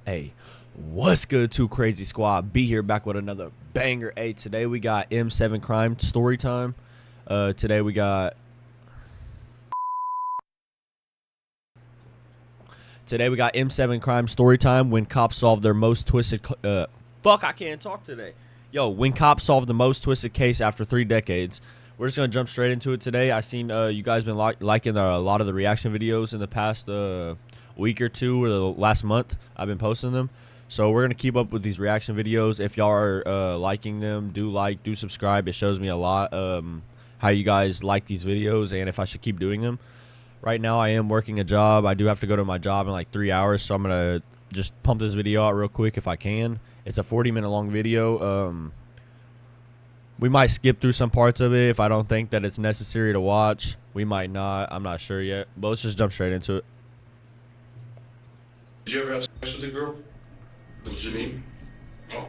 Hey, what's good, Too Crazy Squad? Be here back with another banger. Hey, today we got M7 crime story time. Today we got M7 crime story time. When cops solve their most twisted. I can't talk today. When cops solve the most twisted case after 3 decades. We're just gonna jump straight into it today. I seen you guys been liking a lot of the reaction videos in the past week or two or the last month. I've been posting them, so we're gonna keep up with these reaction videos. If y'all are liking them, do subscribe. It shows me a lot how you guys like these videos and if I should keep doing them. Right now I am working a job. I do have to go to my job in like 3 hours, so I'm gonna just pump this video out real quick if I can. It's a 40-minute long video. We might skip through some parts of it if I don't think that it's necessary to watch. We might not. I'm not sure yet. But let's just jump straight into it. Did you ever have sex with a girl? Was Janine? Oh.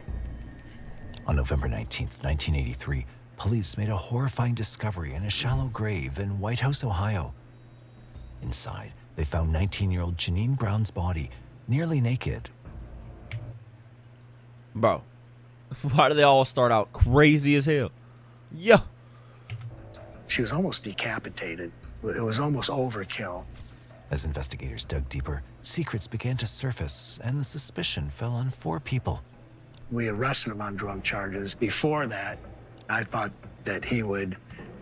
On November 19th, 1983, police made a horrifying discovery in a shallow grave in White House, Ohio. Inside, they found 19-year-old Janine Brown's body, nearly naked. Bro, why do they all start out crazy as hell? Yeah. She was almost decapitated. It was almost overkill. As investigators dug deeper, secrets began to surface, and the suspicion fell on 4 people. We arrested him on drug charges. Before that, I thought that he would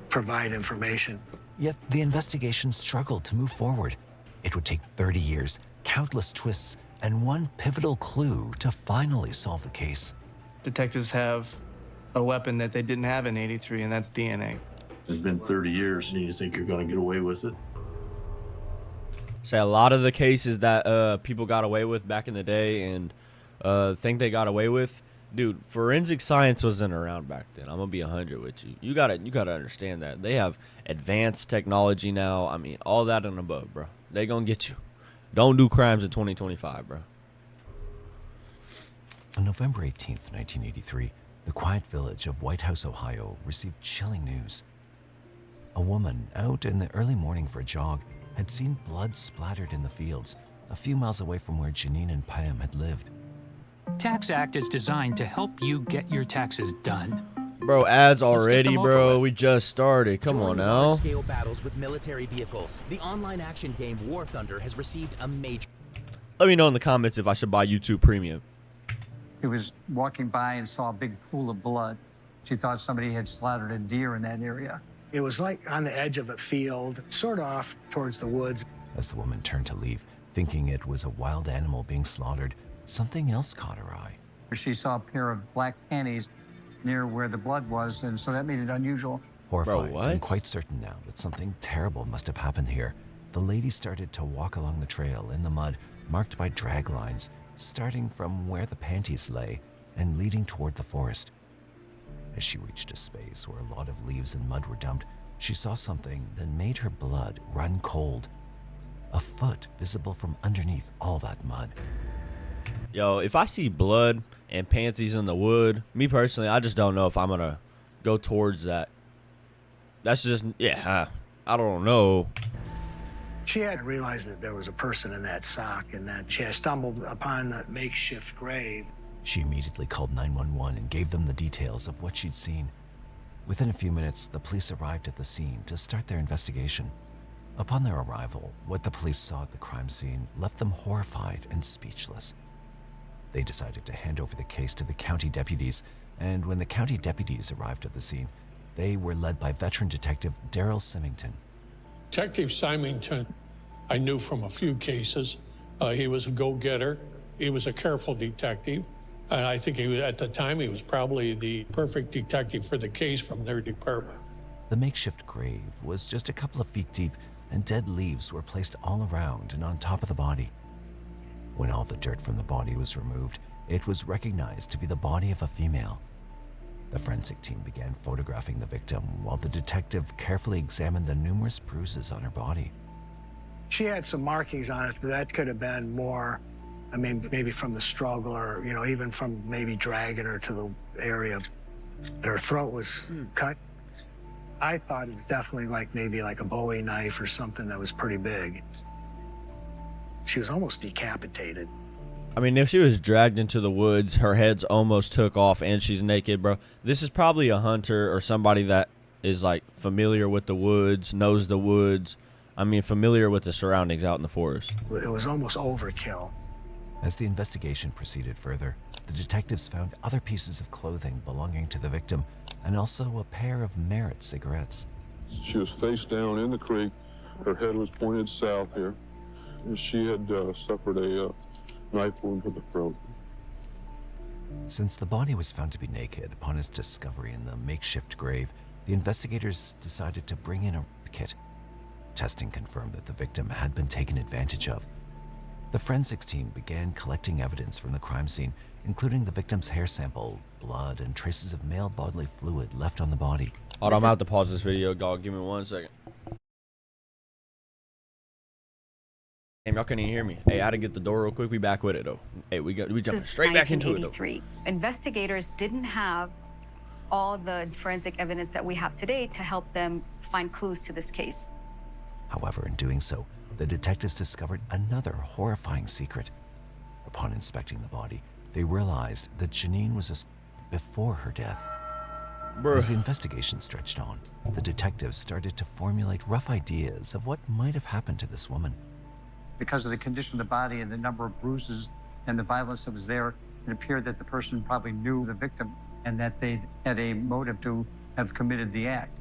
provide information. Yet the investigation struggled to move forward. It would take 30 years, countless twists, and one pivotal clue to finally solve the case. Detectives have a weapon that they didn't have in '83, and that's DNA. It's been 30 years, and you think you're going to get away with it? Say a lot of the cases that people got away with back in the day and think they got away with, dude, forensic science wasn't around back then. I'm gonna be 100 with you. You gotta understand that they have advanced technology now. I mean, all that and above, bro. They gonna get you. Don't do crimes in 2025, bro. On November 18th, 1983, the quiet village of White House, Ohio, received chilling news. A woman out in the early morning for a jog had seen blood splattered in the fields a few miles away from where Janine and Pam had lived. Tax Act is designed to help you get your taxes done. Bro, ads already, bro. We just started. Come on now. Large-scale battles with military vehicles. The online action game War Thunder has received a major... Let me know in the comments if I should buy YouTube Premium. He was walking by and saw a big pool of blood. She thought somebody had slaughtered a deer in that area. It was like on the edge of a field, sort of off towards the woods. As the woman turned to leave, thinking it was a wild animal being slaughtered, something else caught her eye. She saw a pair of black panties near where the blood was, and so that made it unusual. Horrified what? and quite certain now that something terrible must have happened here, the lady started to walk along the trail in the mud marked by drag lines, starting from where the panties lay and leading toward the forest. As she reached a space where a lot of leaves and mud were dumped, she saw something that made her blood run cold. A foot visible from underneath all that mud. Yo, if I see blood and panties in the wood, me personally, I just don't know if I'm gonna go towards that. That's just, I don't know. She hadn't realized that there was a person in that sock and that she had stumbled upon the makeshift grave. She immediately called 911 and gave them the details of what she'd seen. Within a few minutes, the police arrived at the scene to start their investigation. Upon their arrival, what the police saw at the crime scene left them horrified and speechless. They decided to hand over the case to the county deputies, and when the county deputies arrived at the scene, they were led by veteran detective Daryl Symington. Detective Symington, I knew from a few cases. He was a go-getter. He was a careful detective. And I think at the time, he was probably the perfect detective for the case from their department. The makeshift grave was just a couple of feet deep, and dead leaves were placed all around and on top of the body. When all the dirt from the body was removed, it was recognized to be the body of a female. The forensic team began photographing the victim while the detective carefully examined the numerous bruises on her body. She had some markings on it that could have been more, I mean, maybe from the struggle or, even from maybe dragging her to the area. Her throat was cut. I thought it was definitely maybe like a Bowie knife or something that was pretty big. She was almost decapitated. I mean, if she was dragged into the woods, her head's almost took off, and she's naked, bro. This is probably a hunter or somebody that is, like, familiar with the woods, knows the woods. I mean, familiar with the surroundings out in the forest. It was almost overkill. As the investigation proceeded further, the detectives found other pieces of clothing belonging to the victim and also a pair of Merit cigarettes. She was face down in the creek. Her head was pointed south here. She had suffered a knife wound to the throat. Since the body was found to be naked upon its discovery in the makeshift grave, the investigators decided to bring in a rape kit. Testing confirmed that the victim had been taken advantage of. The forensics team began collecting evidence from the crime scene, including the victim's hair sample, blood, and traces of male bodily fluid left on the body. Hold on, I'm about to pause this video, dog. Give me 1 second. Hey, y'all couldn't even hear me. Hey, I had to get the door real quick. We back with it, though. Hey, we jumping straight back into it, though. Investigators didn't have all the forensic evidence that we have today to help them find clues to this case. However, in doing so, the detectives discovered another horrifying secret. Upon inspecting the body, they realized that Janine was asleep before her death. As the investigation stretched on, the detectives started to formulate rough ideas of what might have happened to this woman. Because of the condition of the body and the number of bruises and the violence that was there, it appeared that the person probably knew the victim and that they had a motive to have committed the act.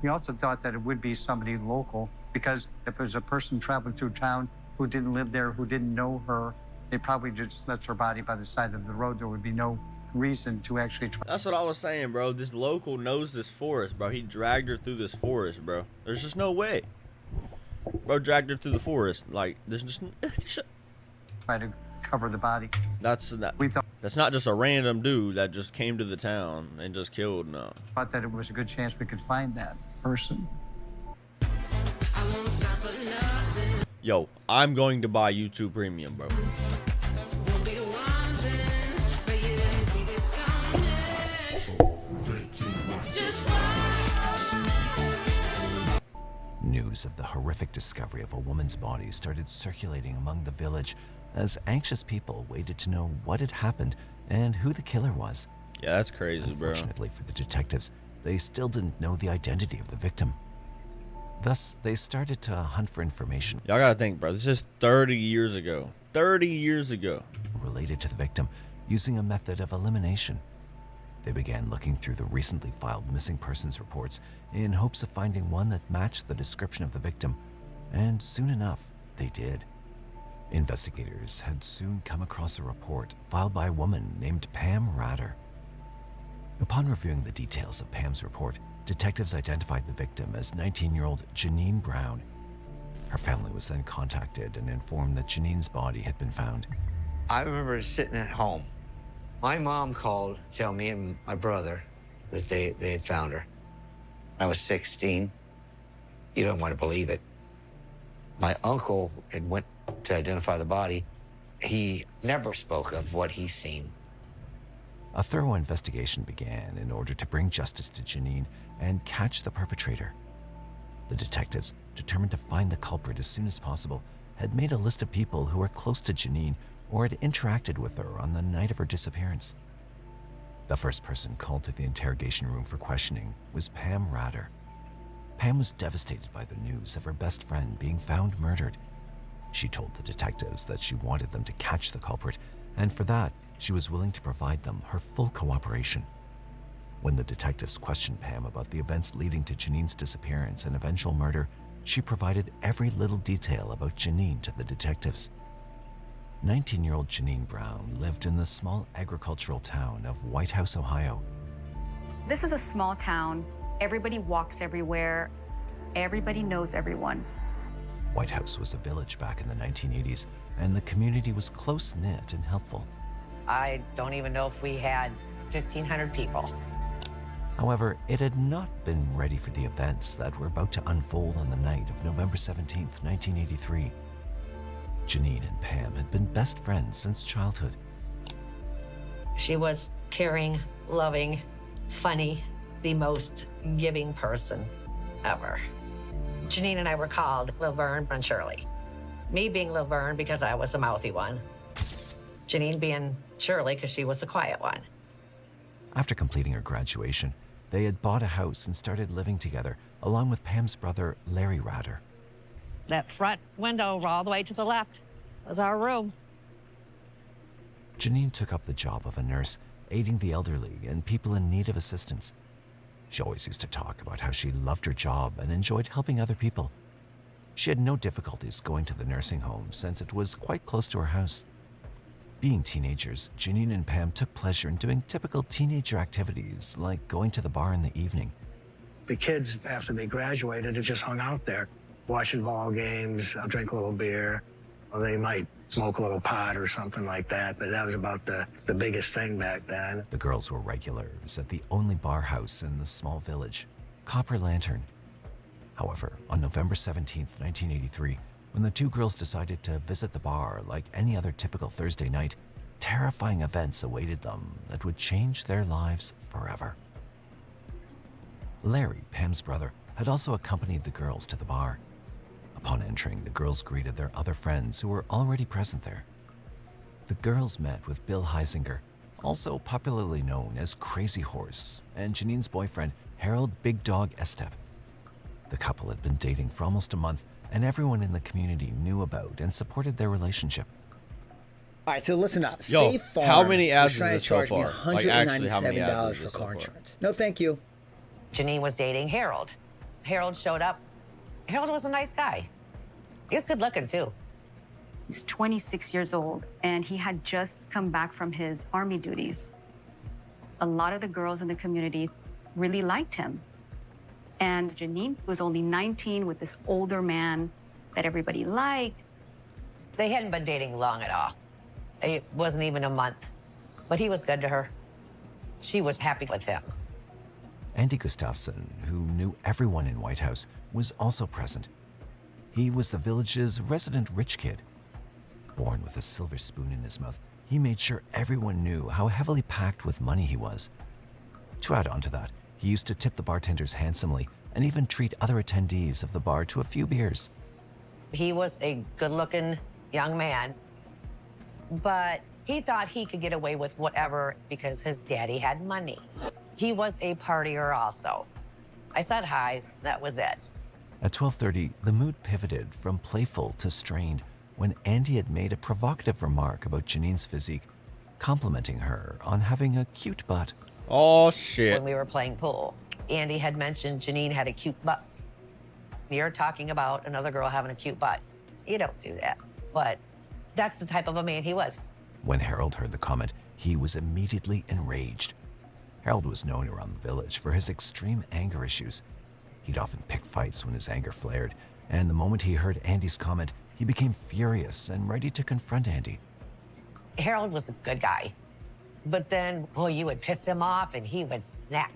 He also thought that it would be somebody local, because if there's a person traveling through town who didn't live there, who didn't know her, they probably just left her body by the side of the road. There would be no reason to actually try. That's what I was saying, bro. This local knows this forest, bro. He dragged her through this forest, bro. There's just no way. Bro dragged her through the forest. Like, there's just... Try to cover the body. That's not just a random dude that just came to the town and just killed, no. Thought that it was a good chance we could find that person. Yo, I'm going to buy YouTube Premium, bro. News of the horrific discovery of a woman's body started circulating among the village as anxious people waited to know what had happened and who the killer was. Yeah, that's crazy, bro. Unfortunately for the detectives, they still didn't know the identity of the victim. Thus, they started to hunt for information. Y'all gotta think, bro. This is 30 years ago. 30 years ago. Related to the victim, using a method of elimination. They began looking through the recently filed missing persons reports in hopes of finding one that matched the description of the victim, and soon enough, they did. Investigators had soon come across a report filed by a woman named Pam Rader. Upon reviewing the details of Pam's report, detectives identified the victim as 19-year-old Janine Brown. Her family was then contacted and informed that Janine's body had been found. I remember sitting at home. My mom called to tell me and my brother that they had found her. I was 16. You don't want to believe it. My uncle had went to identify the body. He never spoke of what he's seen. A thorough investigation began in order to bring justice to Janine and catch the perpetrator. The detectives, determined to find the culprit as soon as possible, had made a list of people who were close to Janine or had interacted with her on the night of her disappearance. The first person called to the interrogation room for questioning was Pam Rader. Pam was devastated by the news of her best friend being found murdered. She told the detectives that she wanted them to catch the culprit, and for that, she was willing to provide them her full cooperation. When the detectives questioned Pam about the events leading to Janine's disappearance and eventual murder, she provided every little detail about Janine to the detectives. 19-year-old Janine Brown lived in the small agricultural town of White House, Ohio. This is a small town. Everybody walks everywhere. Everybody knows everyone. White House was a village back in the 1980s, and the community was close-knit and helpful. I don't even know if we had 1,500 people. However, it had not been ready for the events that were about to unfold on the night of November 17th, 1983. Janine and Pam had been best friends since childhood. She was caring, loving, funny, the most giving person ever. Janine and I were called Laverne and Shirley. Me being Laverne because I was the mouthy one. Janine being Shirley because she was the quiet one. After completing her graduation, they had bought a house and started living together, along with Pam's brother, Larry Ratter. That front window all the way to the left was our room. Janine took up the job of a nurse, aiding the elderly and people in need of assistance. She always used to talk about how she loved her job and enjoyed helping other people. She had no difficulties going to the nursing home since it was quite close to her house. Being teenagers, Janine and Pam took pleasure in doing typical teenager activities like going to the bar in the evening. The kids, after they graduated, had just hung out there, watching ball games, drink a little beer, or they might smoke a little pot or something like that, but that was about the biggest thing back then. The girls were regulars at the only bar house in the small village, Copper Lantern. However, on November 17th, 1983, when the two girls decided to visit the bar like any other typical Thursday night, terrifying events awaited them that would change their lives forever. Larry, Pam's brother, had also accompanied the girls to the bar. Upon entering, the girls greeted their other friends who were already present there. The girls met with Bill Heisinger, also popularly known as Crazy Horse, and Janine's boyfriend, Harold Big Dog Estep. The couple had been dating for almost a month, and everyone in the community knew about and supported their relationship. All right, so listen up. Yo, State Farm how many ads was trying is to this so charge me far? Like, actually, how many ads $197 is for this so car far? insurance. No, thank you. Janine was dating Harold. Harold showed up. Harold was a nice guy. He was good looking too. He's 26 years old, and he had just come back from his army duties. A lot of the girls in the community really liked him. And Janine was only 19 with this older man that everybody liked. They hadn't been dating long at all. It wasn't even a month, but he was good to her. She was happy with him. Andy Gustafson, who knew everyone in White House, was also present. He was the village's resident rich kid. Born with a silver spoon in his mouth, he made sure everyone knew how heavily packed with money he was. To add on to that, he used to tip the bartenders handsomely and even treat other attendees of the bar to a few beers. He was a good-looking young man, but he thought he could get away with whatever because his daddy had money. He was a partier also. I said hi, that was it. At 12:30, the mood pivoted from playful to strained when Andy had made a provocative remark about Janine's physique, complimenting her on having a cute butt. Oh, shit. When we were playing pool, Andy had mentioned Janine had a cute butt. You're talking about another girl having a cute butt. You don't do that. But that's the type of a man he was. When Harold heard the comment, he was immediately enraged. Harold was known around the village for his extreme anger issues. He'd often pick fights when his anger flared, and the moment he heard Andy's comment, he became furious and ready to confront Andy. Harold was a good guy. But then, well, you would piss him off and he would snap.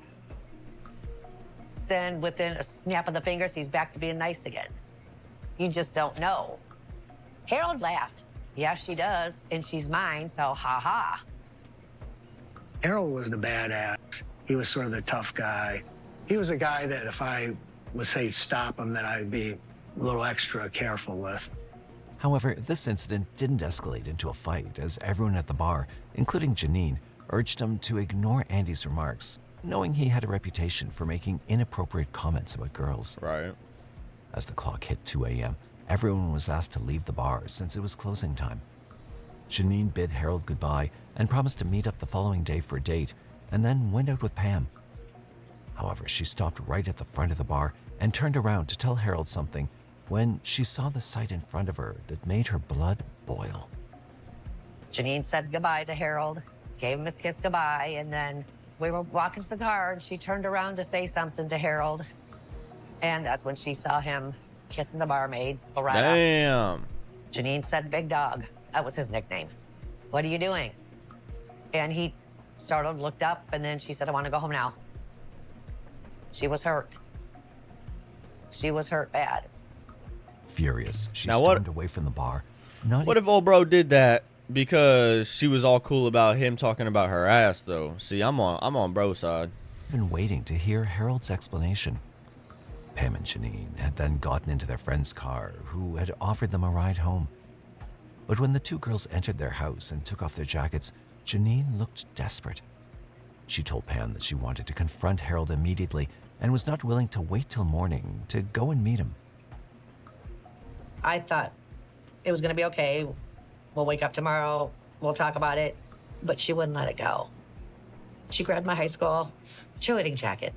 Then within a snap of the fingers, he's back to being nice again. You just don't know. Harold laughed. Yes, she does, and she's mine, so ha-ha. Harold was the badass. He was sort of the tough guy. He was a guy that if I would say stop him, then I'd be a little extra careful with. However, this incident didn't escalate into a fight as everyone at the bar, including Janine, urged him to ignore Andy's remarks, knowing he had a reputation for making inappropriate comments about girls. Right. As the clock hit 2 a.m., everyone was asked to leave the bar since it was closing time. Janine bid Harold goodbye and promised to meet up the following day for a date, and then went out with Pam. However, she stopped right at the front of the bar and turned around to tell Harold something when she saw the sight in front of her that made her blood boil. Janine said goodbye to Harold, gave him his kiss goodbye, and then we were walking to the car, and she turned around to say something to Harold. And that's when she saw him kissing the barmaid. Right Damn. up. Janine said, "Big Dog." That was his nickname. "What are you doing?" And he startled, looked up, and then she said, "I want to go home now." She was hurt. She was hurt bad. Furious, she Now stormed away from the bar. What if old bro did that because she was all cool about him talking about her ass, though? See, I'm on bro's side. Even waiting to hear Harold's explanation. Pam and Janine had then gotten into their friend's car, who had offered them a ride home. But when the two girls entered their house and took off their jackets, Janine looked desperate. She told Pam that she wanted to confront Harold immediately and was not willing to wait till morning to go and meet him. I thought it was going to be okay. We'll wake up tomorrow. We'll talk about it. But she wouldn't let it go. She grabbed my high school cheerleading jacket.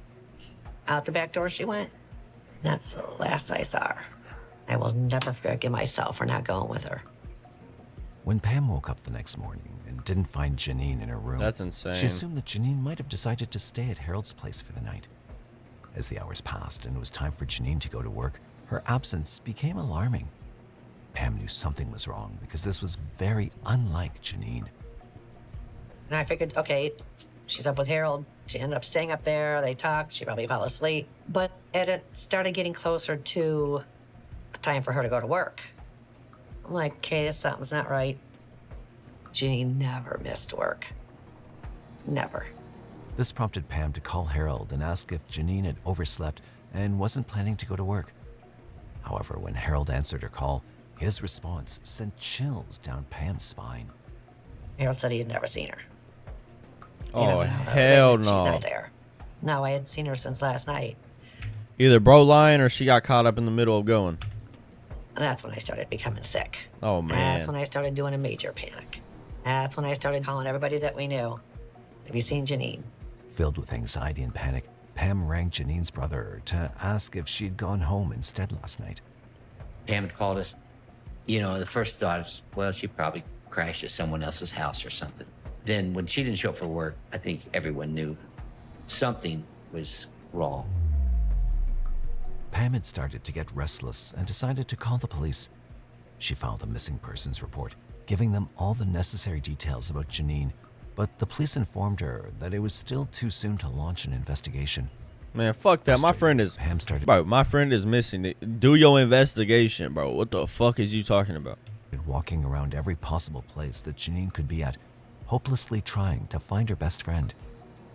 Out the back door she went. That's the last I saw her. I will never forgive myself for not going with her. When Pam woke up the next morning and didn't find Janine in her room, That's insane. She assumed that Janine might have decided to stay at Harold's place for the night. As the hours passed and it was time for Janine to go to work, her absence became alarming. Pam knew something was wrong because this was very unlike Janine. And I figured, okay, she's up with Harold. She ended up staying up there. They talked. She probably fell asleep. But it started getting closer to time for her to go to work. I'm like, okay, something's not right. Janine never missed work. Never. This prompted Pam to call Harold and ask if Janine had overslept and wasn't planning to go to work. However, when Harold answered her call, his response sent chills down Pam's spine. Harold said he had never seen her. Oh, hell She's no. not there. No, I hadn't seen her since last night. Either bro lying or she got caught up in the middle of going. And that's when I started becoming sick. Oh, man. That's when I started doing a major panic. That's when I started calling everybody that we knew. Have you seen Janine? Filled with anxiety and panic, Pam rang Janine's brother to ask if she'd gone home instead last night. Pam had called us. You know, the first thought is, well, she probably crashed at someone else's house or something. Then when she didn't show up for work, I think everyone knew something was wrong. Pam had started to get restless and decided to call the police. She filed a missing persons report, giving them all the necessary details about Janine, but the police informed her that it was still too soon to launch an investigation. Man, fuck that. My friend is... Pam started... Bro, my friend is missing. Do your investigation, bro. What the fuck is you talking about? Walking around every possible place that Janine could be at, hopelessly trying to find her best friend.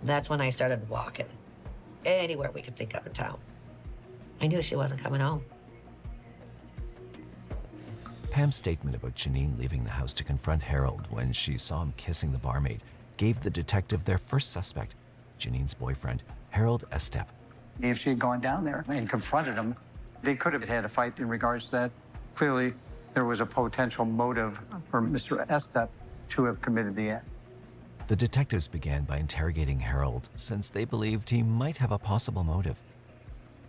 That's when I started walking. Anywhere we could think of in town. I knew she wasn't coming home. Pam's statement about Janine leaving the house to confront Harold when she saw him kissing the barmaid gave the detective their first suspect, Janine's boyfriend, Harold Estep. If she had gone down there and confronted him, they could have had a fight in regards to that. Clearly, there was a potential motive for Mr. Estep to have committed the act. The detectives began by interrogating Harold since they believed he might have a possible motive.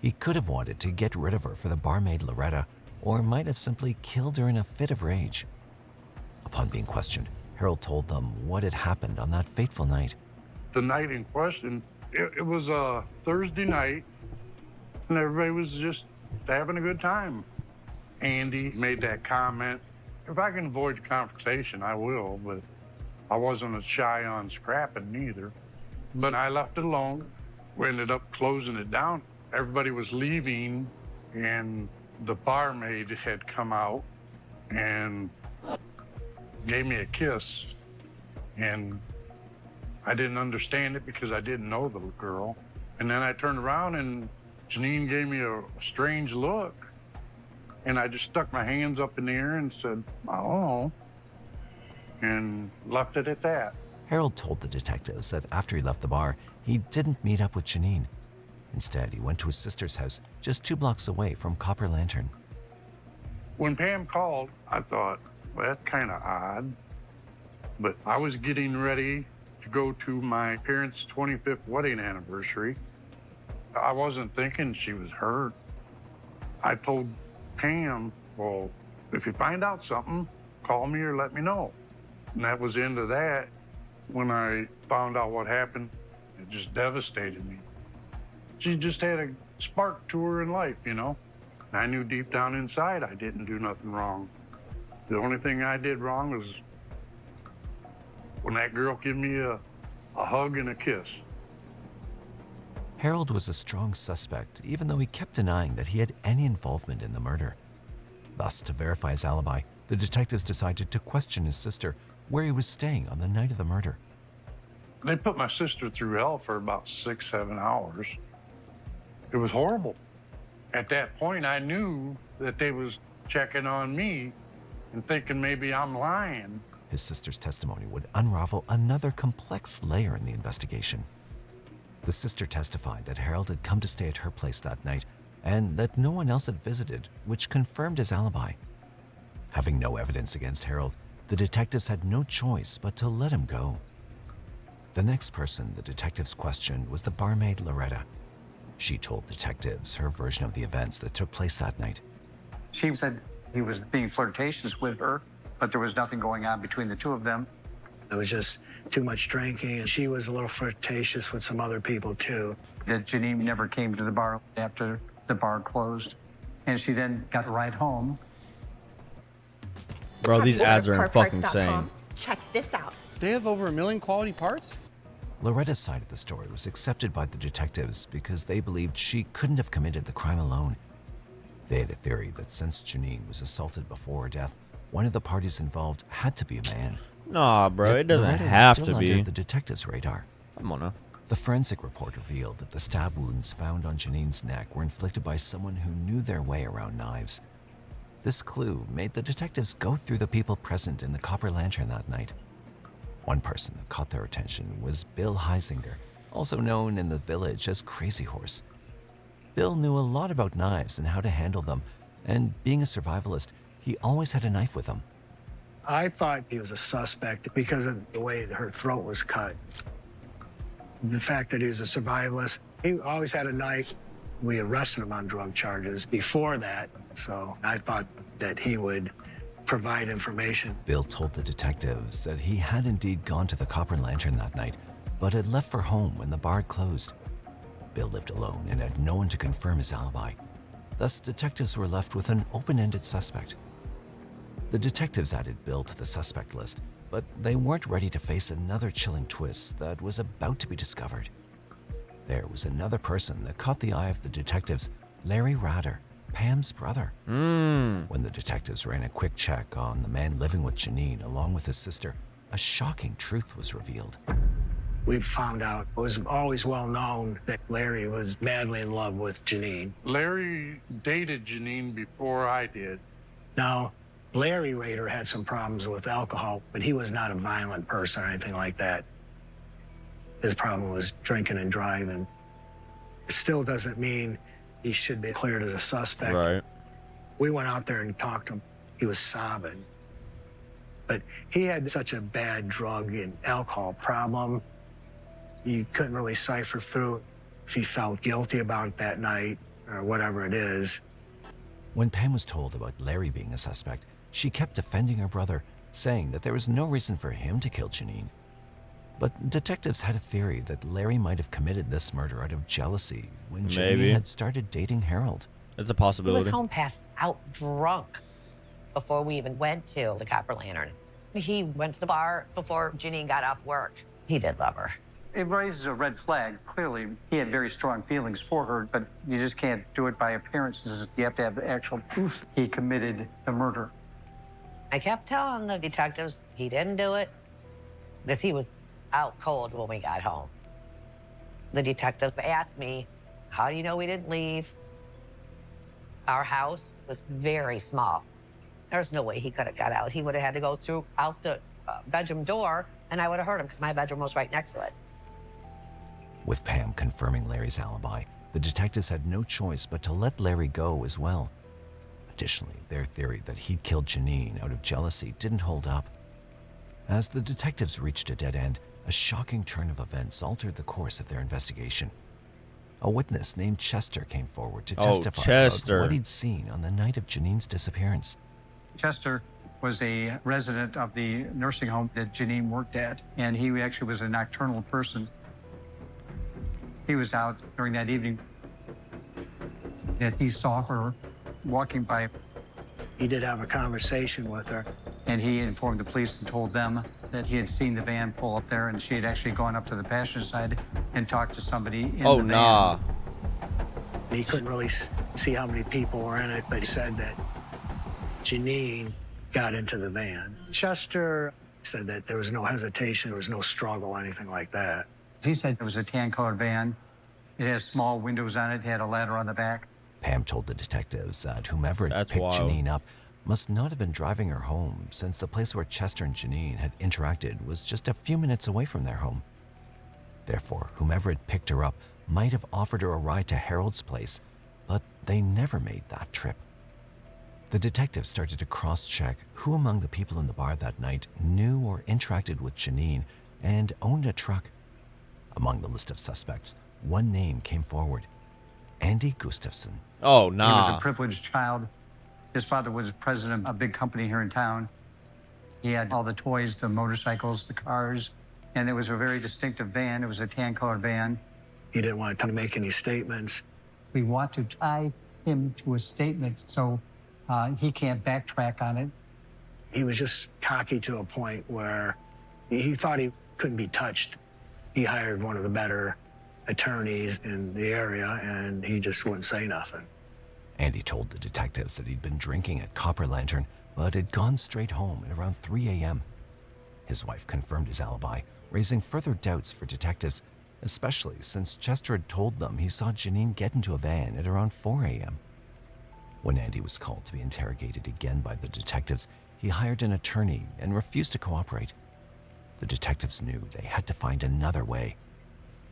He could have wanted to get rid of her for the barmaid Loretta, or might have simply killed her in a fit of rage. Upon being questioned, Harold told them what had happened on that fateful night. The night in question, it was a Thursday night, and everybody was just having a good time. Andy made that comment. If I can avoid the confrontation, I will, but I wasn't shy on scrapping either. But I left it alone. We ended up closing it down. Everybody was leaving, and the barmaid had come out and gave me a kiss. And I didn't understand it because I didn't know the girl. And then I turned around and Janine gave me a strange look. And I just stuck my hands up in the air and said, oh, and left it at that. Harold told the detectives that after he left the bar, he didn't meet up with Janine. Instead, he went to his sister's house just 2 blocks away from Copper Lantern. When Pam called, I thought, well, that's kind of odd. But I was getting ready to go to my parents' 25th wedding anniversary. I wasn't thinking she was hurt. I told Pam, well, if you find out something, call me or let me know. And that was the end of that. When I found out what happened, it just devastated me. She just had a spark to her in life, you know? And I knew deep down inside I didn't do nothing wrong. The only thing I did wrong was when that girl gave me a hug and a kiss. Harold was a strong suspect, even though he kept denying that he had any involvement in the murder. Thus, to verify his alibi, the detectives decided to question his sister where he was staying on the night of the murder. They put my sister through hell for about 6-7 hours. It was horrible. At that point, I knew that they was checking on me and thinking maybe I'm lying. His sister's testimony would unravel another complex layer in the investigation. The sister testified that Harold had come to stay at her place that night and that no one else had visited, which confirmed his alibi. Having no evidence against Harold, the detectives had no choice but to let him go. The next person the detectives questioned was the barmaid Loretta. She told detectives her version of the events that took place that night. She said he was being flirtatious with her, but there was nothing going on between the two of them. It was just too much drinking, and she was a little flirtatious with some other people too. That Janine never came to the bar after the bar closed, and she then got a ride home. Bro, these ads are fucking insane. Check this out. They have over 1 million quality parts? Loretta's side of the story was accepted by the detectives because they believed she couldn't have committed the crime alone. They had a theory that since Janine was assaulted before her death, one of the parties involved had to be a man. Nah, bro, Yet it doesn't Loretta was have still to under be. the detectives' radar. Come on now. The forensic report revealed that the stab wounds found on Janine's neck were inflicted by someone who knew their way around knives. This clue made the detectives go through the people present in the Copper Lantern that night. One person that caught their attention was Bill Heisinger, also known in the village as Crazy Horse. Bill knew a lot about knives and how to handle them, and being a survivalist, he always had a knife with him. I thought he was a suspect because of the way her throat was cut. The fact that he was a survivalist, he always had a knife. We arrested him on drug charges before that, so I thought that he would provide information. Bill told the detectives that he had indeed gone to the Copper Lantern that night, but had left for home when the bar closed. Bill lived alone and had no one to confirm his alibi. Thus, detectives were left with an open-ended suspect. The detectives added Bill to the suspect list, but they weren't ready to face another chilling twist that was about to be discovered. There was another person that caught the eye of the detectives, Larry Rader, Pam's brother. When the detectives ran a quick check on the man living with Janine along with his sister, a shocking truth was revealed. We found out, it was always well known that Larry was madly in love with Janine. Larry dated Janine before I did. Now, Larry Rader had some problems with alcohol, but he was not a violent person or anything like that. His problem was drinking and driving. It still doesn't mean he should be cleared as a suspect. Right. We went out there and talked to him. He was sobbing. But he had such a bad drug and alcohol problem, you couldn't really cipher through if he felt guilty about it that night or whatever it is. When Pam was told about Larry being a suspect, she kept defending her brother, saying that there was no reason for him to kill Janine. But detectives had a theory that Larry might have committed this murder out of jealousy when Janine had started dating Harold. It's a possibility. He was home passed out drunk before we even went to the Copper Lantern. He went to the bar before Janine got off work. He did love her. It raises a red flag. Clearly, he had very strong feelings for her, but you just can't do it by appearances. You have to have the actual proof he committed the murder. I kept telling the detectives he didn't do it because he was out cold when we got home. The detectives asked me, how do you know we didn't leave? Our house was very small. There's no way he could have got out. He would have had to go through out the bedroom door, and I would have heard him because my bedroom was right next to it. With Pam confirming Larry's alibi, the detectives had no choice but to let Larry go as well. Additionally, their theory that he'd killed Janine out of jealousy didn't hold up. As the detectives reached a dead end, a shocking turn of events altered the course of their investigation. A witness named Chester came forward to testify about what he'd seen on the night of Janine's disappearance. Chester was a resident of the nursing home that Janine worked at, and he actually was a nocturnal person. He was out during that evening that he saw her walking by. He did have a conversation with her. And he informed the police and told them that he had seen the van pull up there, and she had actually gone up to the passenger side and talked to somebody in the van. He couldn't really see how many people were in it, but he said that Janine got into the van. Chester said that there was no hesitation, there was no struggle, anything like that. He said it was a tan-colored van. It has small windows on it. It had a ladder on the back. Pam told the detectives that whomever had picked Janine up must not have been driving her home, since the place where Chester and Janine had interacted was just a few minutes away from their home. Therefore, whomever had picked her up might have offered her a ride to Harold's place, but they never made that trip. The detectives started to cross-check who among the people in the bar that night knew or interacted with Janine and owned a truck. Among the list of suspects, one name came forward: Andy Gustafson. Oh, He nah. was a privileged child. His father was president of a big company here in town. He had all the toys, the motorcycles, the cars, and it was a very distinctive van. It was a tan-colored van. He didn't want to make any statements. We want to tie him to a statement so he can't backtrack on it. He was just cocky to a point where he thought he couldn't be touched. He hired one of the better attorneys in the area, and he just wouldn't say nothing. Andy told the detectives that he'd been drinking at Copper Lantern, but had gone straight home at around 3 a.m. His wife confirmed his alibi, raising further doubts for detectives, especially since Chester had told them he saw Janine get into a van at around 4 a.m. When Andy was called to be interrogated again by the detectives, he hired an attorney and refused to cooperate. The detectives knew they had to find another way.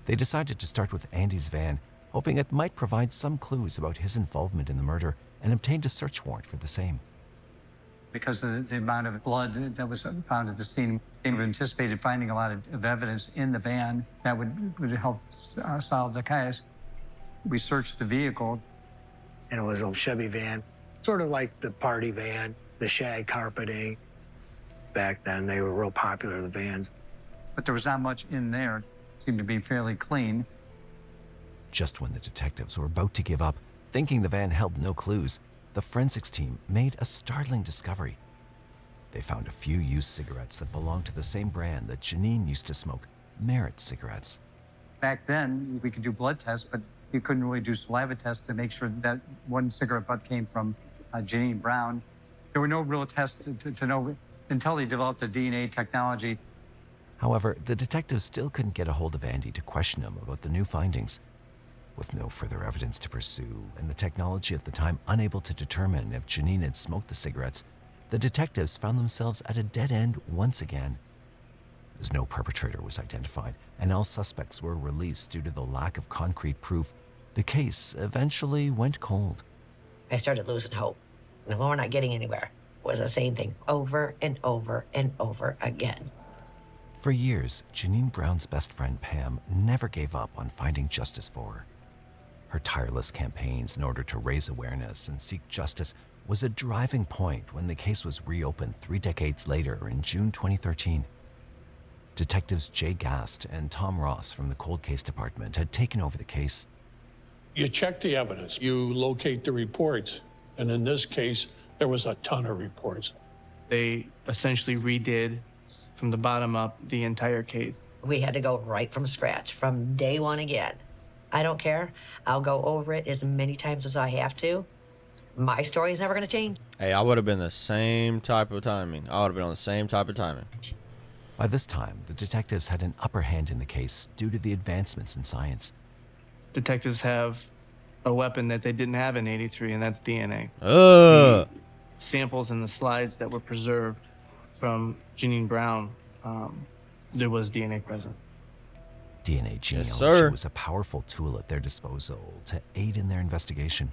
They decided to start with Andy's van, hoping it might provide some clues about his involvement in the murder, and obtained a search warrant for the same. Because of the amount of blood that was found at the scene, they anticipated finding a lot of evidence in the van that would help solve the case. We searched the vehicle. And it was a Chevy van, sort of like the party van, the shag carpeting. Back then, they were real popular, the vans. But there was not much in there. It seemed to be fairly clean. Just when the detectives were about to give up, thinking the van held no clues, the forensics team made a startling discovery. They found a few used cigarettes that belonged to the same brand that Janine used to smoke, Merit cigarettes. Back then, we could do blood tests, but you couldn't really do saliva tests to make sure that one cigarette butt came from Janine Brown. There were no real tests to know until they developed the DNA technology. However, the detectives still couldn't get a hold of Andy to question him about the new findings. With no further evidence to pursue, and the technology at the time unable to determine if Janine had smoked the cigarettes, the detectives found themselves at a dead end once again. As no perpetrator was identified, and all suspects were released due to the lack of concrete proof, the case eventually went cold. I started losing hope. And when we're not getting anywhere, it was the same thing over and over and over again. For years, Janine Brown's best friend Pam never gave up on finding justice for her. Her tireless campaigns in order to raise awareness and seek justice was a driving point when the case was reopened 3 decades later in June 2013. Detectives Jay Gast and Tom Ross from the Cold Case Department had taken over the case. You check the evidence, you locate the reports, and in this case, there was a ton of reports. They essentially redid from the bottom up the entire case. We had to go right from scratch, from day one again. I don't care. I'll go over it as many times as I have to. My story's never going to change. Hey, I would have been the same type of timing. I would have been on the same type of timing. By this time, the detectives had an upper hand in the case due to the advancements in science. Detectives have a weapon that they didn't have in '83, and that's DNA. The samples and the slides that were preserved from Janine Brown, there was DNA present. DNA genealogy sir. was a powerful tool at their disposal to aid in their investigation.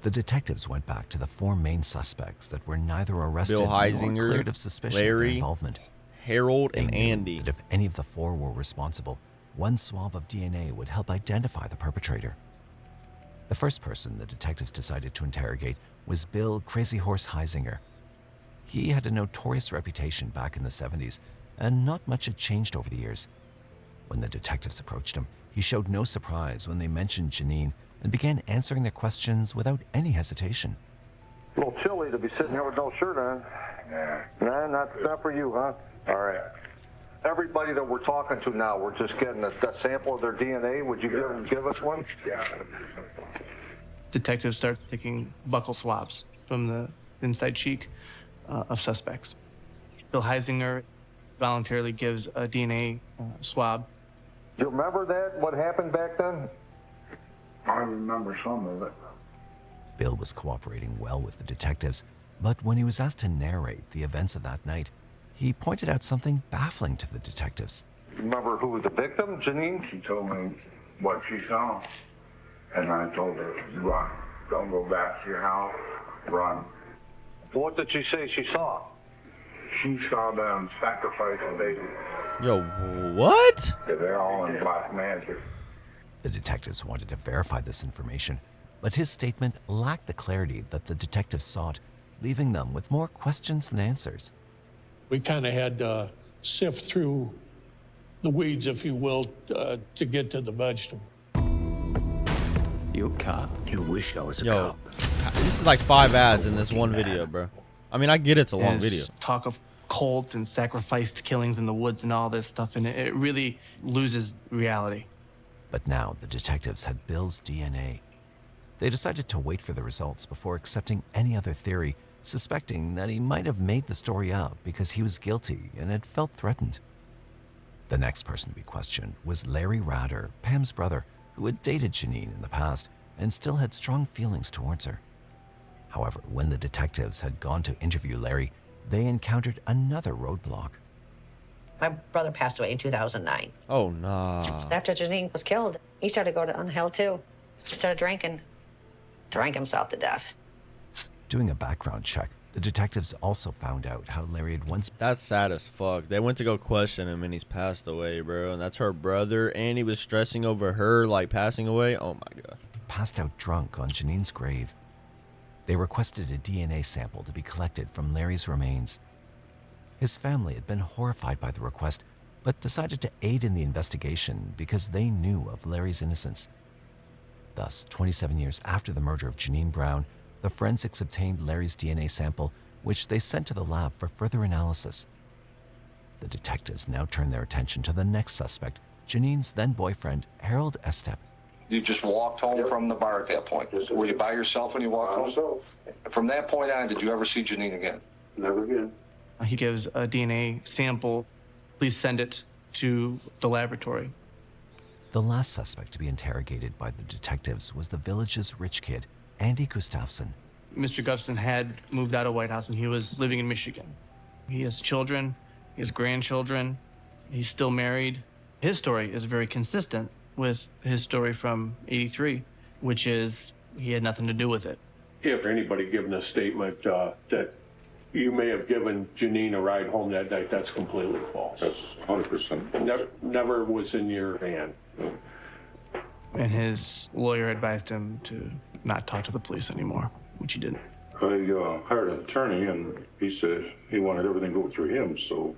The detectives went back to the 4 main suspects that were neither arrested Bill nor Heisinger, cleared of suspicion of their Larry, involvement. Harold, They and knew Andy. that if any of the 4 were responsible, one swab of DNA would help identify the perpetrator. The first person the detectives decided to interrogate was Bill Crazy Horse Heisinger. He had a notorious reputation back in the 70s, and not much had changed over the years. When the detectives approached him, he showed no surprise when they mentioned Janine and began answering their questions without any hesitation. A little chilly to be sitting here with no shirt on. Yeah. Nah, not for you, huh? All right. Everybody that we're talking to now, we're just getting a sample of their DNA. Would you give us one? Yeah. Detectives start taking buccal swabs from the inside cheek of suspects. Bill Heisinger voluntarily gives a DNA swab. Do you remember that, what happened back then? I remember some of it. Bill was cooperating well with the detectives, But when he was asked to narrate the events of that night, he pointed out something baffling to the detectives. Remember who was the victim, Janine? She told me what she saw, and I told her, run. Don't go back to your house. Run. What did she say she saw? She saw them sacrificing babies. Yo, what? They're all in black magic. The detectives wanted to verify this information, but his statement lacked the clarity that the detectives sought, leaving them with more questions than answers. We kind of had to sift through the weeds, if you will, to get to the vegetable. You a cop? You wish I was a Yo, cop. this is like 5 ads in this one video, bro. I mean, I get it's a long There's video. talk of cults and sacrificed killings in the woods and all this stuff, and it really loses reality. But now the detectives had Bill's DNA. They decided to wait for the results before accepting any other theory, suspecting that he might have made the story up because he was guilty and had felt threatened. The next person to be questioned was Larry Rader, Pam's brother, who had dated Janine in the past and still had strong feelings towards her. However, when the detectives had gone to interview Larry, they encountered another roadblock. My brother passed away in 2009. Oh, nah. After Janine was killed, he started to go to hell too. He started drinking, drank himself to death. Doing a background check, the detectives also found out how Larry had once... That's sad as fuck. They went to go question him and he's passed away, bro. And that's her brother, and he was stressing over her, like, passing away. Oh, my God. Passed out drunk on Janine's grave. They requested a DNA sample to be collected from Larry's remains. His family had been horrified by the request, but decided to aid in the investigation because they knew of Larry's innocence. Thus, 27 years after the murder of Janine Brown, the forensics obtained Larry's DNA sample, which they sent to the lab for further analysis. The detectives now turned their attention to the next suspect, Janine's then-boyfriend, Harold Estep. You just walked home from the bar at that point. Were you by yourself when you walked home? Myself. From that point on, did you ever see Janine again? Never again. He gives a DNA sample. Please send it to the laboratory. The last suspect to be interrogated by the detectives was the village's rich kid, Andy Gustafson. Mr. Gustafson had moved out of White House and he was living in Michigan. He has children, he has grandchildren, he's still married. His story is very consistent with his story from '83, which is he had nothing to do with it. If anybody given a statement that you may have given Janine a ride home that night, that's completely false. That's 100%. Never was in your van. And his lawyer advised him to not talk to the police anymore, which he didn't. I hired an attorney, and he said he wanted everything to go through him, so...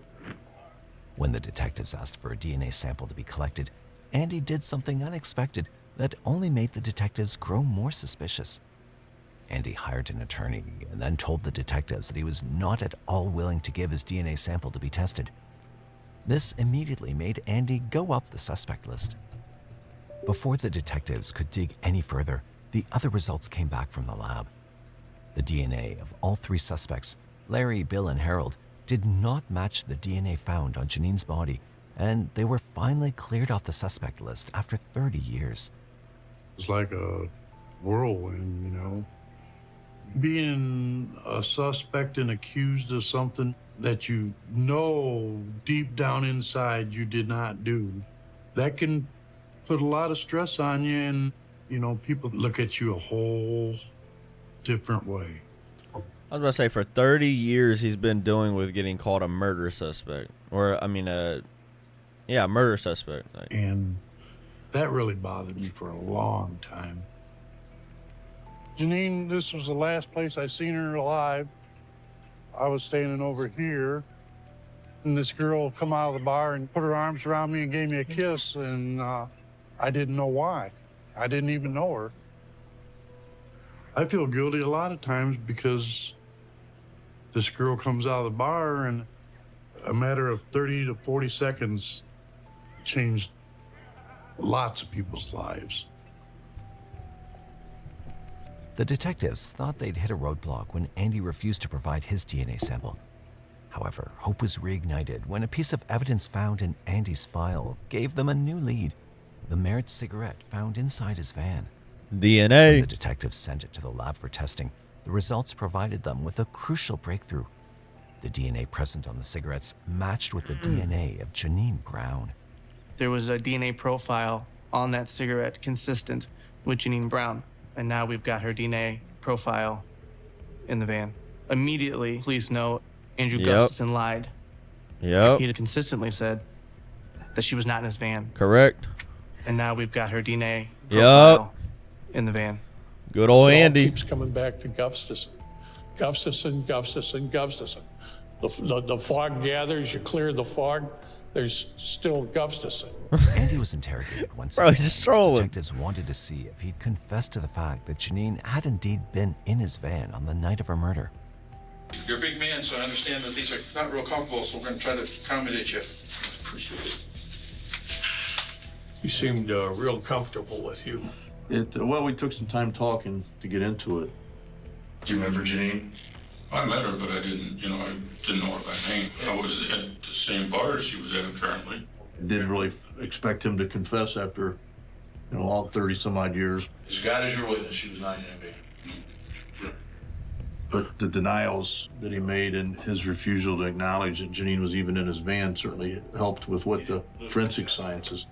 When the detectives asked for a DNA sample to be collected, Andy did something unexpected that only made the detectives grow more suspicious. Andy hired an attorney and then told the detectives that he was not at all willing to give his DNA sample to be tested. This immediately made Andy go up the suspect list. Before the detectives could dig any further, the other results came back from the lab. The DNA of all 3 suspects, Larry, Bill, and Harold, did not match the DNA found on Janine's body, and they were finally cleared off the suspect list after 30 years. It's like a whirlwind, you know. Being a suspect and accused of something that you know deep down inside you did not do, that can put a lot of stress on you, and, you know, people look at you a whole different way. I was about to say, for 30 years, he's been dealing with getting called a murder suspect. Or, I mean, murder suspect. Like, And that really bothered me for a long time. Janine, this was the last place I seen her alive. I was standing over here, and this girl come out of the bar and put her arms around me and gave me a kiss, and I didn't know why. I didn't even know her. I feel guilty a lot of times because this girl comes out of the bar, and a matter of 30 to 40 seconds changed lots of people's lives. The detectives thought they'd hit a roadblock when Andy refused to provide his DNA sample. However, hope was reignited when a piece of evidence found in Andy's file gave them a new lead: the Merit cigarette found inside his van. DNA. When the detectives sent it to the lab for testing, the results provided them with a crucial breakthrough. The DNA present on the cigarettes matched with the DNA of Janine Brown. There was a DNA profile on that cigarette consistent with Janine Brown, and now we've got her DNA profile in the van. Immediately, police know Andrew Gustafson lied. Yep. He had consistently said that she was not in his van. Correct. And now we've got her DNA profile in the van. Good old Andy. Keeps coming back to Gustafson. Gustafson. The fog gathers, you clear the fog, there's still Gustafson. Andy was interrogated once Bro, again. he's just trolling. Detectives wanted to see if he'd confessed to the fact that Janine had indeed been in his van on the night of her murder. You're a big man, so I understand that these are not real comfortable, so we're going to try to accommodate you. Appreciate it. He seemed real comfortable with you. Well, we took some time talking to get into it. Do you remember Janine? I met her, but I didn't know her by name. I was at the same bar she was at apparently. Didn't really expect him to confess after, all 30 some odd years. As God is your witness, she was not in a van. But the denials that he made and his refusal to acknowledge that Janine was even in his van certainly helped with what the forensic sciences.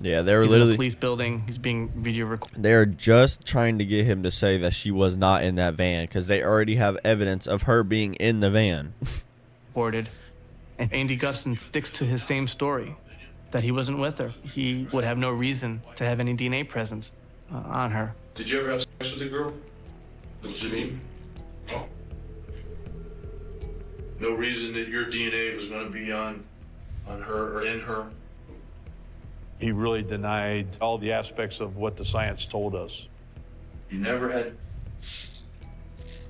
Yeah, they were He's literally in a police building. He's being video recorded. They're just trying to get him to say that she was not in that van because they already have evidence of her being in the van. And Andy Gustafson sticks to his same story, that he wasn't with her. He would have no reason to have any DNA present on her. Did you ever have sex with a girl? With Janine? No. No reason that your DNA was going to be on her or in her? He really denied all the aspects of what the science told us. You never had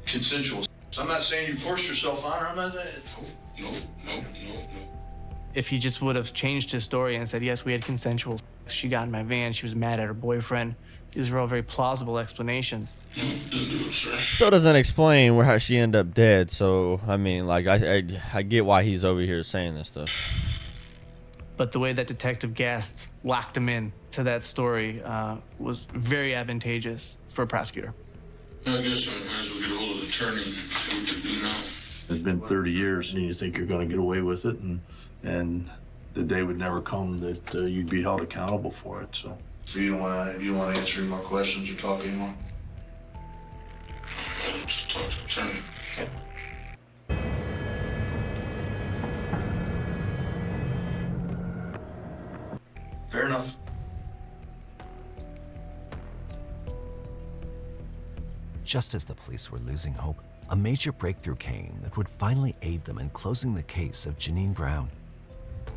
consensual. I'm not saying you forced yourself on her. I'm not saying. No. If he just would have changed his story and said, yes, we had consensual. She got in my van. She was mad at her boyfriend. These are all very plausible explanations. Still doesn't explain how she ended up dead. So, I mean, like, I get why he's over here saying this stuff. But the way that Detective Gast locked him in to that story was very advantageous for a prosecutor. I guess I might as well get a hold of the attorney and see what to do now. It's been 30 years, and you think you're going to get away with it, and the day would never come that you'd be held accountable for it. So you don't want to answer any more questions or talk anymore? Just talk to the attorney. Fair enough. Just as the police were losing hope, a major breakthrough came that would finally aid them in closing the case of Janine Brown.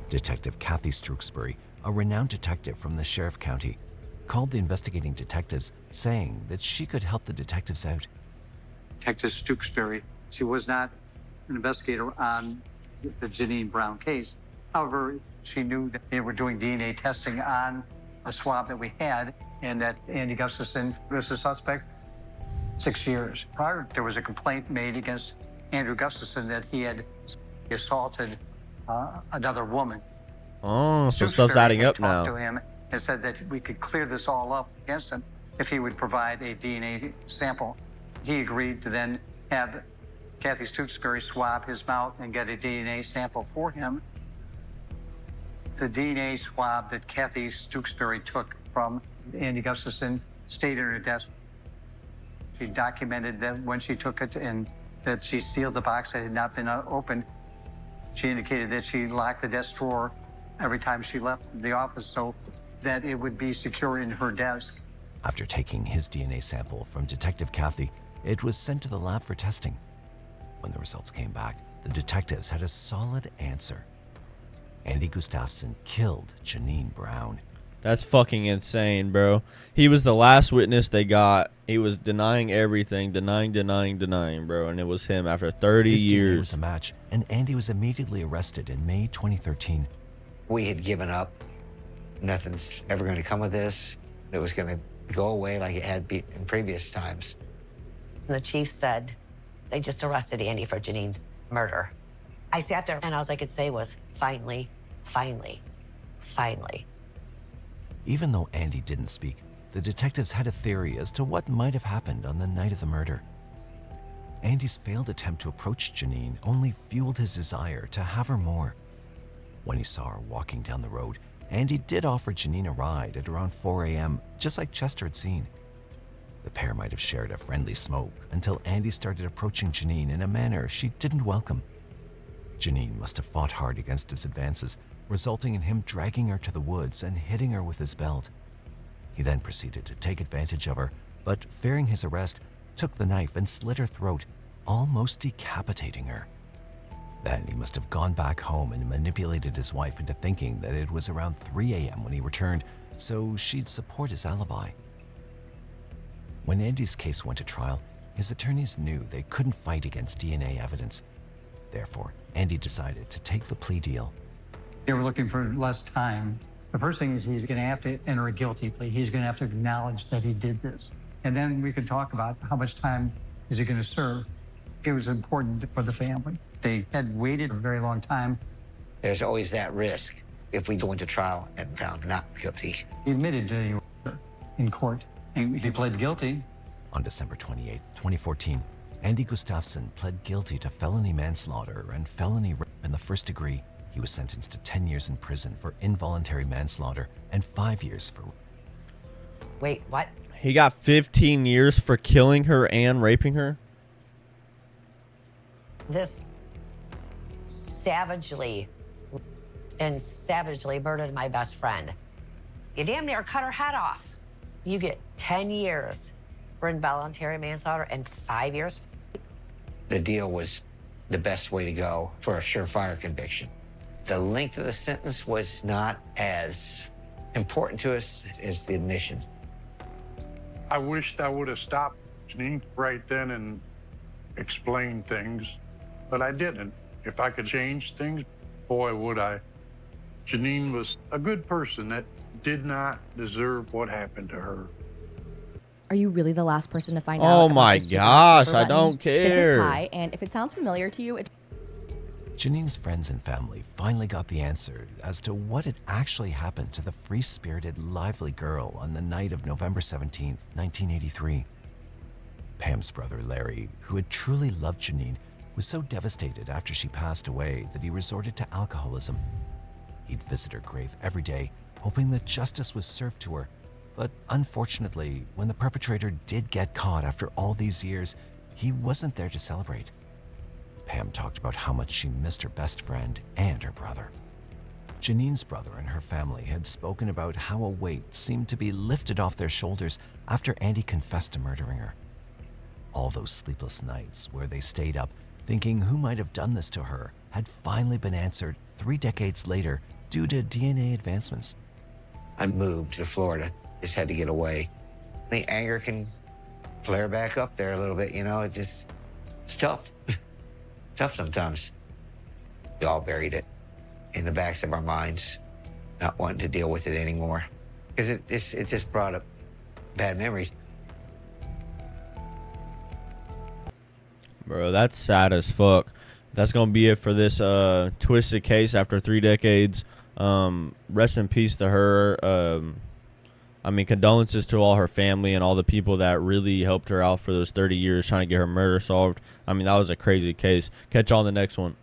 Detective Kathy Stooksbury, a renowned detective from the Sheriff County, called the investigating detectives, saying that she could help the detectives out. Detective Stooksbury, she was not an investigator on the Janine Brown case. However, she knew that they were doing DNA testing on a swab that we had, and that Andy Gustafson was a suspect 6 years. Prior, there was a complaint made against Andrew Gustafson that he had assaulted another woman. Oh, so stuff's adding up now. To him and said that we could clear this all up against him if he would provide a DNA sample. He agreed to then have Kathy Stooksbury swab his mouth and get a DNA sample for him. The DNA swab that Kathy Stooksbury took from Andy Gustafson stayed in her desk. She documented that when she took it and that she sealed the box that had not been opened. She indicated that she locked the desk drawer every time she left the office so that it would be secure in her desk. After taking his DNA sample from Detective Kathy, it was sent to the lab for testing. When the results came back, the detectives had a solid answer. Andy Gustafson killed Janine Brown. That's fucking insane, bro. He was the last witness they got. He was denying everything, denying, bro. And it was him after 30 His DNA years. was a match, and Andy was immediately arrested in May 2013. We had given up. Nothing's ever going to come of this. It was going to go away like it had been in previous times. The chief said they just arrested Andy for Janine's murder. I sat there and all I could say was, finally, finally, finally. Even though Andy didn't speak, the detectives had a theory as to what might have happened on the night of the murder. Andy's failed attempt to approach Janine only fueled his desire to have her more. When he saw her walking down the road, Andy did offer Janine a ride at around 4 a.m., just like Chester had seen. The pair might have shared a friendly smoke until Andy started approaching Janine in a manner she didn't welcome. Janine must have fought hard against his advances, resulting in him dragging her to the woods and hitting her with his belt. He then proceeded to take advantage of her, but fearing his arrest, took the knife and slit her throat, almost decapitating her. Then he must have gone back home and manipulated his wife into thinking that it was around 3 a.m. when he returned, so she'd support his alibi. When Andy's case went to trial, his attorneys knew they couldn't fight against DNA evidence. Therefore, Andy decided to take the plea deal. They were looking for less time. The first thing is he's going to have to enter a guilty plea. He's going to have to acknowledge that he did this. And then we could talk about how much time is he going to serve. It was important for the family. They had waited a very long time. There's always that risk if we go into trial and found not guilty. He admitted to in court, and he pled guilty. On December 28, 2014, Andy Gustafsson pled guilty to felony manslaughter and felony rape in the first degree. He was sentenced to 10 years in prison for involuntary manslaughter and 5 years for... Wait, what? He got 15 years for killing her and raping her? This savagely murdered my best friend. You damn near cut her head off. You get 10 years for involuntary manslaughter and 5 years. The deal was the best way to go for a surefire conviction. The length of the sentence was not as important to us as the admission. I wished I would have stopped Janine right then and explained things, but I didn't. If I could change things, boy, would I. Janine was a good person that did not deserve what happened to her. Are you really the last person to find out? Oh about my this gosh, super I button? don't care. This is Kai, and if it sounds familiar to you, it's... Janine's friends and family finally got the answer as to what had actually happened to the free-spirited, lively girl on the night of November 17th, 1983. Pam's brother, Larry, who had truly loved Janine, was so devastated after she passed away that he resorted to alcoholism. He'd visit her grave every day, hoping that justice was served to her. But unfortunately, when the perpetrator did get caught after all these years, he wasn't there to celebrate. Pam talked about how much she missed her best friend and her brother. Janine's brother and her family had spoken about how a weight seemed to be lifted off their shoulders after Andy confessed to murdering her. All those sleepless nights where they stayed up thinking who might have done this to her had finally been answered 3 decades later due to DNA advancements. I moved to Florida, just had to get away. The anger can flare back up there a little bit, you know, it's tough. Tough sometimes. We all buried it in the backs of our minds, not wanting to deal with it anymore. Because it just brought up bad memories. Bro, that's sad as fuck. That's going to be it for this twisted case after 3 decades. Rest in peace to her. I mean, condolences to all her family and all the people that really helped her out for those 30 years trying to get her murder solved. I mean, that was a crazy case. Catch y'all on the next one.